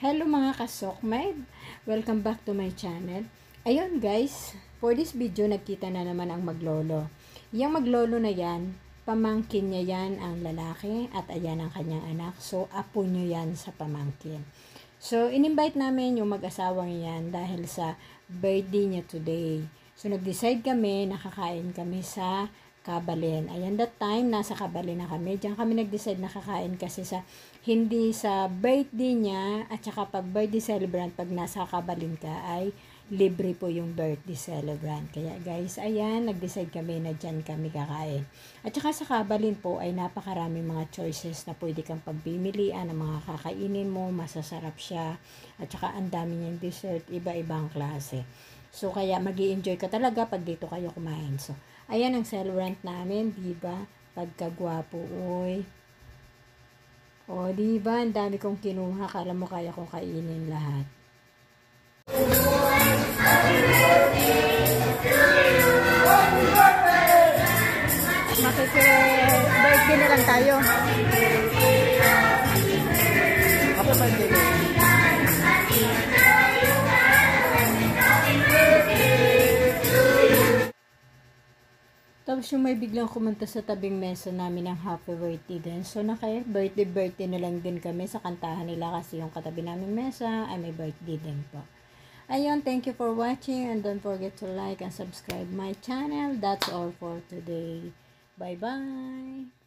Hello mga kasokmaid! Welcome back to my channel. Ayun guys, for this video nagkita na naman ang maglolo. Yung maglolo na yan, pamangkin niya yan ang lalaki at ayan ang kanyang anak. So, apo nyo yan sa pamangkin. So, in-invite namin yung mag-asawang yan dahil sa birthday niya today. So, nag-decide kami, nakakain kami sa Kabalin. Ayan, that time, nasa Kabalin na kami. Diyan kami nag-decide na kakain kasi hindi sa birthday niya, at saka pag birthday celebrant, pag nasa Kabalin ka, ay libre po yung birthday celebrant. Kaya guys, ayan, nag-decide kami na dyan kami kakain. At saka sa Kabalin po, ay napakaraming mga choices na pwede kang pagpimilian ng mga kakainin mo, masasarap siya. At saka ang dami niyang dessert, iba-ibang klase. So, kaya mag-i-enjoy ka talaga pag dito kayo kumain. So, ayan ang celebrant namin, diba? Pagkagwapo, oy. O, diba? Ang dami kong kinuha. Kala mo kaya kong kainin lahat. Makiki-birthday na lang tayo. Happy birthday. Tapos yung may biglang kumanta sa tabing mesa namin ng happy birthday din. So, birthday na lang din kami sa kantahan nila kasi yung katabi namin mesa ay may birthday din po. Ayun, thank you for watching and don't forget to like and subscribe my channel. That's all for today. Bye-bye!